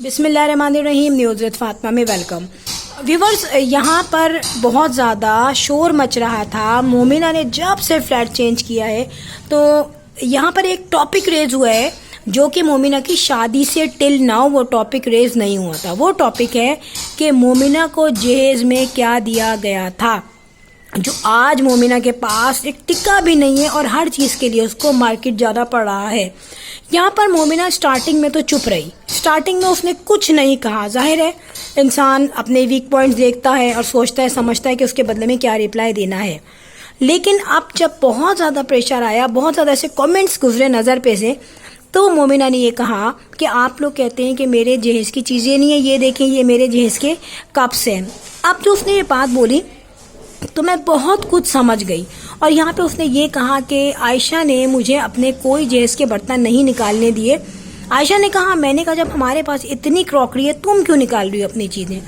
बिस्मिल्लाहिर्रहमानिर्रहीम। News with Fatima में welcome. Viewers, यहाँ पर बहुत ज़्यादा शोर मच रहा था। मोमिना ने जब से फ्लैट चेंज किया है तो यहाँ पर एक टॉपिक रेज हुआ है जो कि मोमिना की शादी से टिल नाउ वो टॉपिक रेज नहीं हुआ था। वो टॉपिक है कि मोमिना को जहेज में क्या दिया गया था, जो आज मोमिना के पास एक टिक्का भी नहीं है और हर चीज़ के लिए उसको मार्केट जाना पड़ रहा है। यहाँ पर मोमिना स्टार्टिंग में तो चुप रही, स्टार्टिंग में उसने कुछ नहीं कहा। जाहिर है इंसान अपने वीक पॉइंट्स देखता है और सोचता है समझता है कि उसके बदले में क्या रिप्लाई देना है। लेकिन अब जब बहुत ज़्यादा प्रेशर आया, बहुत ज़्यादा ऐसे कमेंट्स गुजरे नज़र पे से, तो मोमिना ने ये कहा कि आप लोग कहते हैं कि मेरे जहेज़ की चीज़ें नहीं है, ये देखें ये मेरे जहेज़ के कप्स हैं। अब जो उसने ये बात बोली तो मैं बहुत कुछ समझ गई। और यहाँ पे उसने ये कहा कि आयशा ने मुझे अपने कोई जहेज़ के बर्तन नहीं निकालने दिए। आयशा ने कहा, मैंने कहा जब हमारे पास इतनी क्रॉकरी है तुम क्यों निकाल रही हो अपनी चीज़ें।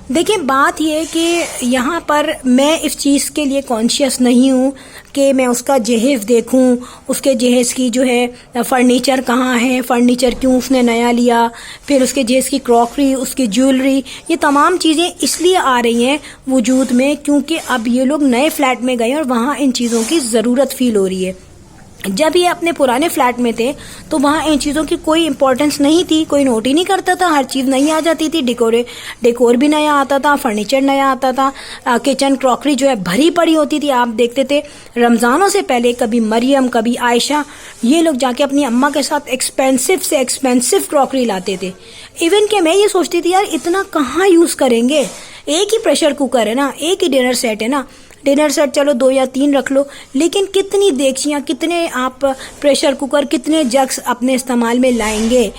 देखिए बात यह है कि यहाँ पर मैं इस चीज़ के लिए कॉन्शियस नहीं हूँ कि मैं उसका जहेज़ देखूँ, उसके जहेज़ की जो है फर्नीचर कहाँ है, फर्नीचर क्यों उसने नया लिया, फिर उसके जहेज़ की क्रॉकरी, उसकी ज्वेलरी, ये तमाम चीज़ें इसलिए आ रही हैं वजूद में क्योंकि अब ये लोग नए फ्लैट में गए और वहाँ इन चीज़ों की ज़रूरत फील हो रही है। जब ये अपने पुराने फ्लैट में थे तो वहाँ इन चीज़ों की कोई इंपॉर्टेंस नहीं थी, कोई नोट ही नहीं करता था, हर चीज़ नई आ जाती थी, डेकोर भी नया आता था, फर्नीचर नया आता था, किचन क्रॉकरी जो है भरी पड़ी होती थी। आप देखते थे रमज़ानों से पहले कभी मरियम कभी आयशा ये लोग जाके अपनी अम्मा के साथ एक्सपेंसिव से एक्सपेंसिव क्रॉकरी लाते थे। इवन कि मैं ये सोचती थी यार इतना कहाँ यूज़ करेंगे, एक ही प्रेशर कुकर है ना, एक ही डिनर सेट है ना, डिनर सेट चलो 2 या 3 रख लो, लेकिन कितनी देगचियाँ, कितने आप प्रेशर कुकर, कितने जग्स अपने इस्तेमाल में लाएंगे।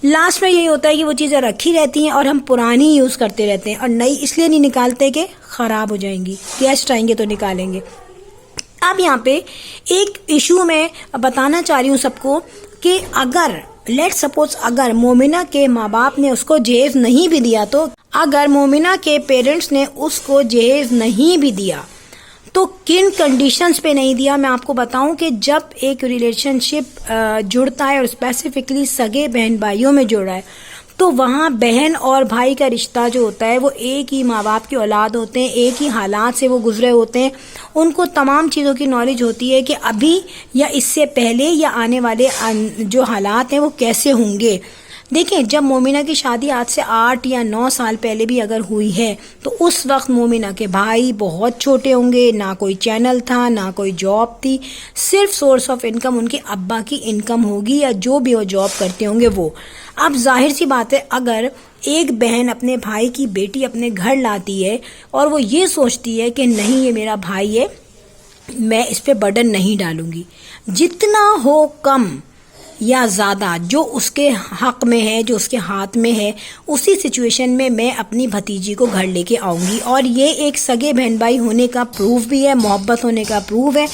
लास्ट में यही होता है कि वो चीज़ें रखी रहती हैं और हम पुरानी यूज़ करते रहते हैं और नई इसलिए नहीं निकालते कि ख़राब हो जाएंगी, गेस्ट आएंगे तो निकालेंगे। अब यहाँ पे एक इशू मैं बताना चाह रही हूँ सबको कि अगर लेट्स सपोज अगर मोमिना के माँ बाप ने उसको जहेज़ नहीं भी दिया, तो अगर मोमिना के पेरेंट्स ने उसको जहेज़ नहीं भी दिया तो किन कंडीशंस पे नहीं दिया। मैं आपको बताऊं कि जब एक रिलेशनशिप जुड़ता है और स्पेसिफिकली सगे बहन भाइयों में जुड़ रहा है तो वहाँ बहन और भाई का रिश्ता जो होता है वो एक ही माँ बाप की औलाद होते हैं, एक ही हालात से वो गुजरे होते हैं, उनको तमाम चीज़ों की नॉलेज होती है कि अभी या इससे पहले या आने वाले जो हालात हैं वो कैसे होंगे। देखिए जब मोमिना की शादी आज से 8 या 9 साल पहले भी अगर हुई है तो उस वक्त मोमिना के भाई बहुत छोटे होंगे, ना कोई चैनल था ना कोई जॉब थी, सिर्फ सोर्स ऑफ इनकम उनके अब्बा की इनकम होगी या जो भी वो जॉब करते होंगे वो। अब जाहिर सी बात है अगर एक बहन अपने भाई की बेटी अपने घर लाती है और वो ये सोचती है कि नहीं ये मेरा भाई है, मैं इस पर बर्डन नहीं डालूंगी, जितना हो कम या ज़्यादा जो उसके हक में है, जो उसके हाथ में है, उसी सिचुएशन में मैं अपनी भतीजी को घर लेके आऊँगी। और ये एक सगे बहन भाई होने का प्रूफ भी है, मोहब्बत होने का प्रूफ है।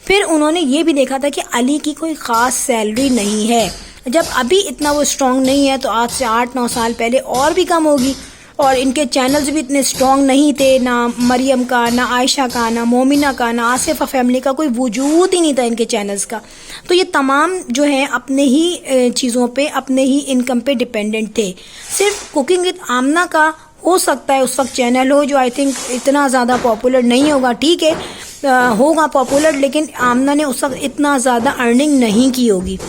फिर उन्होंने ये भी देखा था कि अली की कोई ख़ास सैलरी नहीं है, जब अभी इतना वो स्ट्रॉन्ग नहीं है तो आज से 8-9 साल पहले और भी कम होगी। और इनके चैनल्स भी इतने स्ट्रॉन्ग नहीं थे, ना मरियम का, ना आयशा का, ना मोमिना का, ना आसिफा फैमिली का कोई वजूद ही नहीं था इनके चैनल्स का। तो ये तमाम जो है अपने ही चीज़ों पे, अपने ही इनकम पे डिपेंडेंट थे। सिर्फ कुकिंग विद आमना का हो सकता है उस वक्त चैनल हो जो आई थिंक इतना ज़्यादा पॉपुलर नहीं होगा, ठीक है होगा पॉपुलर, लेकिन आमना ने उस वक्त इतना ज़्यादा अर्निंग नहीं की होगी।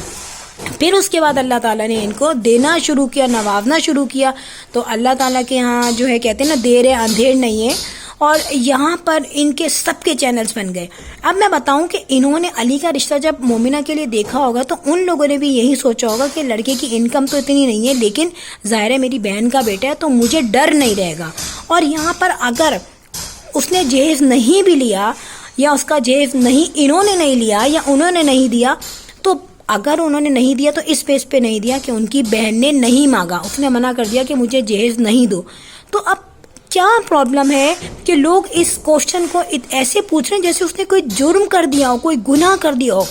फिर उसके बाद अल्लाह ताला ने इनको देना शुरू किया, नवाजना शुरू किया। तो अल्लाह ताला के यहाँ जो है कहते हैं ना देर है अंधेर नहीं है, और यहाँ पर इनके सबके चैनल्स बन गए। अब मैं बताऊं कि इन्होंने अली का रिश्ता जब मोमिना के लिए देखा होगा तो उन लोगों ने भी यही सोचा होगा कि लड़के की इनकम तो इतनी नहीं है, लेकिन ज़ाहिर है मेरी बहन का बेटा है तो मुझे डर नहीं रहेगा। और यहाँ पर अगर उसने जहेज़ नहीं भी लिया या उसका जहेज़ नहीं इन्होंने नहीं लिया या उन्होंने नहीं दिया, तो अगर उन्होंने नहीं दिया तो इस बेस पे नहीं दिया कि उनकी बहन ने नहीं मांगा, उसने मना कर दिया कि मुझे जहेज़ नहीं दो। तो अब क्या प्रॉब्लम है कि लोग इस क्वेश्चन को ऐसे पूछ रहे हैं जैसे उसने कोई जुर्म कर दिया हो, कोई गुनाह कर दिया हो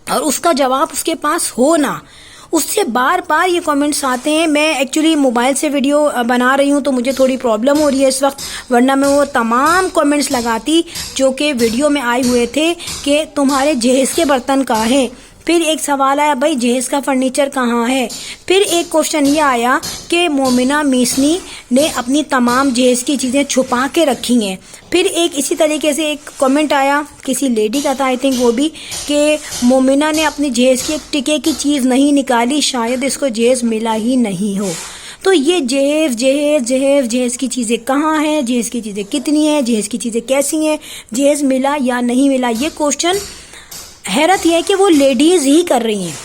और उसका जवाब उसके पास हो ना। उससे बार बार ये कमेंट्स आते हैं। मैं एक्चुअली मोबाइल से वीडियो बना रही हूँ तो मुझे थोड़ी प्रॉब्लम हो रही है इस वक्त, वरना मैं वो तमाम कमेंट्स लगाती जो कि वीडियो में आए हुए थे कि तुम्हारे जहेज़ के बर्तन कहाँ हैं, फिर एक सवाल आया भाई जहेज का फर्नीचर कहाँ है। फिर एक क्वेश्चन ये आया कि मोमिना मीसनी ने अपनी तमाम जहेज की चीज़ें छुपा के रखी हैं। फिर एक इसी तरीके से एक कमेंट आया किसी लेडी का था आई थिंक वो भी, कि मोमिना ने अपनी जहेज की एक टिके की चीज़ नहीं निकाली, शायद इसको जहेज मिला ही नहीं हो। तो ये जहेज की चीज़ें कहाँ हैं, जहेज की चीज़ें कितनी हैं, जहेज की चीज़ें कैसी हैं, जहेज मिला या नहीं मिला, ये क्वेश्चन हैरत यह है कि वो लेडीज़ ही कर रही हैं,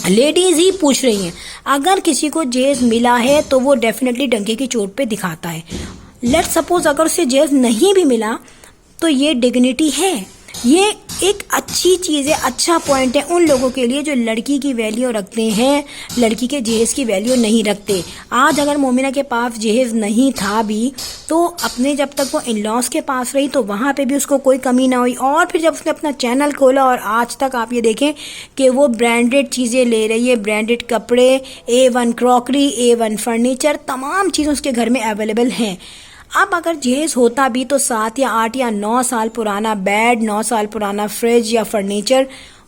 लेडीज़ ही पूछ रही हैं। अगर किसी को जहेज मिला है तो वो डेफिनेटली डंके की चोट पे दिखाता है। लेट्स सपोज अगर उसे जहेज नहीं भी मिला तो ये डिग्निटी है, ये एक अच्छी चीज़ है, अच्छा पॉइंट है उन लोगों के लिए जो लड़की की वैल्यू रखते हैं, लड़की के जहेज की वैल्यू नहीं रखते। आज अगर मोमिना के पास जहेज नहीं था भी तो अपने जब तक वो इन लॉज के पास रही तो वहाँ पे भी उसको कोई कमी ना हुई, और फिर जब उसने अपना चैनल खोला और आज तक आप ये देखें कि वो ब्रांडेड चीज़ें ले रही है, ब्रांडेड कपड़े, A1 क्रॉकरी, A1 फर्नीचर, तमाम चीज़ें उसके घर में अवेलेबल हैं। अब अगर जहेज होता भी तो 7 या 8 या 9 साल पुराना बेड, 9 साल पुराना फ्रिज या फर्नीचर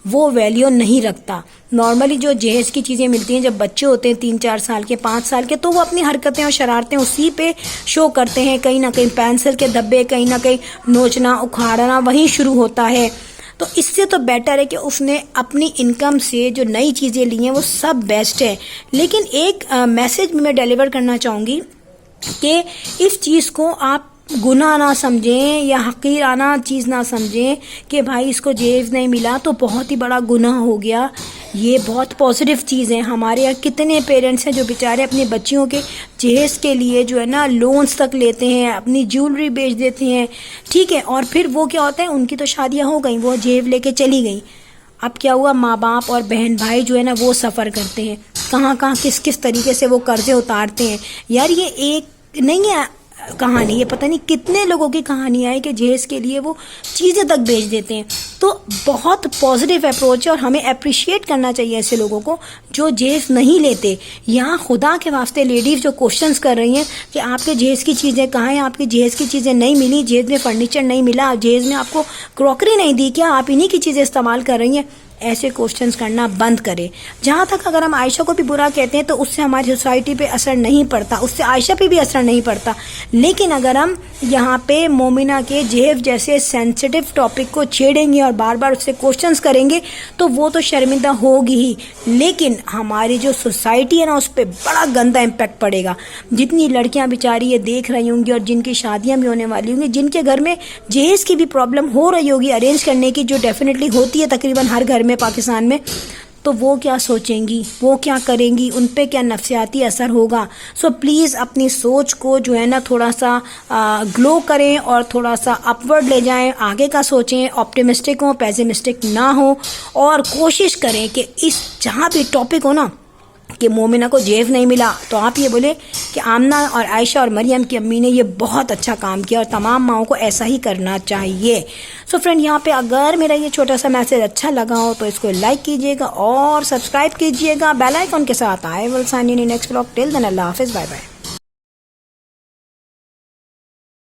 वो वैल्यू नहीं रखता। नॉर्मली जो जहेज की चीज़ें मिलती हैं जब बच्चे होते हैं 3-4 साल के, 5 साल के, तो वो अपनी हरकतें और शरारतें उसी पे शो करते हैं। कहीं ना कहीं पेंसिल के धब्बे, कहीं ना कहीं नोचना उखाड़ना वहीं शुरू होता है। तो इससे तो बेटर है कि उसने अपनी इनकम से जो नई चीज़ें ली हैं वो सब बेस्ट है। लेकिन एक मैसेज मैं डिलीवर करना चाहूँगी कि इस चीज़ को आप गुनाह ना समझें या हकीराना चीज़ ना समझें कि भाई इसको जहेज नहीं मिला तो बहुत ही बड़ा गुनाह हो गया। ये बहुत पॉजिटिव चीज़ है। हमारे यहाँ कितने पेरेंट्स हैं जो बेचारे अपने बच्चियों के जहेज के लिए जो है ना लोन्स तक लेते हैं, अपनी ज्वेलरी बेच देते हैं, ठीक है, और फिर वो क्या होता है उनकी तो शादियाँ हो गई, वो जहेज लेके चली गई। अब क्या हुआ, माँ बाप और बहन भाई जो है ना वो सफ़र करते हैं, कहाँ कहाँ किस किस तरीके से वो कर्जे उतारते हैं। यार ये एक नहीं है कहानी, ये पता नहीं कितने लोगों की कहानी है कि जहेज के लिए वो चीज़ें तक बेच देते हैं। तो बहुत पॉजिटिव अप्रोच है और हमें अप्रिशिएट करना चाहिए ऐसे लोगों को जो जहेज नहीं लेते। यहाँ खुदा के वास्ते लेडीज़ जो क्वेश्चंस कर रही हैं कि आपके जहेज की चीज़ें कहाँ हैं, आपकी जहेज की चीज़ें नहीं मिली, जहेज में फर्नीचर नहीं मिला, जहेज में आपको क्रॉकरी नहीं दी, क्या आप इन्हीं की चीज़ें इस्तेमाल कर रही हैं, ऐसे क्वेश्चंस करना बंद करें। जहाँ तक अगर हम आयशा को भी बुरा कहते हैं तो उससे हमारी सोसाइटी पे असर नहीं पड़ता, उससे आयशा पे भी असर नहीं पड़ता। लेकिन अगर हम यहाँ पे मोमिना के जहेज जैसे सेंसिटिव टॉपिक को छेड़ेंगे और बार बार उससे क्वेश्चंस करेंगे तो वो तो शर्मिंदा होगी ही, लेकिन हमारी जो सोसाइटी है ना उस पर बड़ा गंदा इम्पैक्ट पड़ेगा। जितनी लड़कियाँ बेचारी ये देख रही होंगी और जिनकी शादियाँ भी होने वाली होंगी, जिनके घर में जहेज की भी प्रॉब्लम हो रही होगी अरेंज करने की, जो डेफिनेटली होती है तकरीबन हर घर में पाकिस्तान में, तो वो क्या सोचेंगी, वो क्या करेंगी, उन पे क्या नफ्सियाती असर होगा। सो प्लीज़ अपनी सोच को जो है ना थोड़ा सा ग्लो करें और थोड़ा सा अपवर्ड ले जाएं, आगे का सोचें, ऑप्टिमिस्टिक हो, पेसिमिस्टिक ना हो, और कोशिश करें कि इस जहाँ भी टॉपिक हो ना कि मोमिना को जहेज नहीं मिला तो आप ये बोले कि आमना और आयशा और मरियम की अम्मी ने ये बहुत अच्छा काम किया और तमाम माओं को ऐसा ही करना चाहिए। सो फ्रेंड, यहाँ पे अगर मेरा ये छोटा सा मैसेज अच्छा लगा हो तो इसको लाइक कीजिएगा और सब्सक्राइब कीजिएगा बेल आइकॉन के साथ। I will sign in next vlog. Till then अल्लाह हाफिज़, बाय बाय।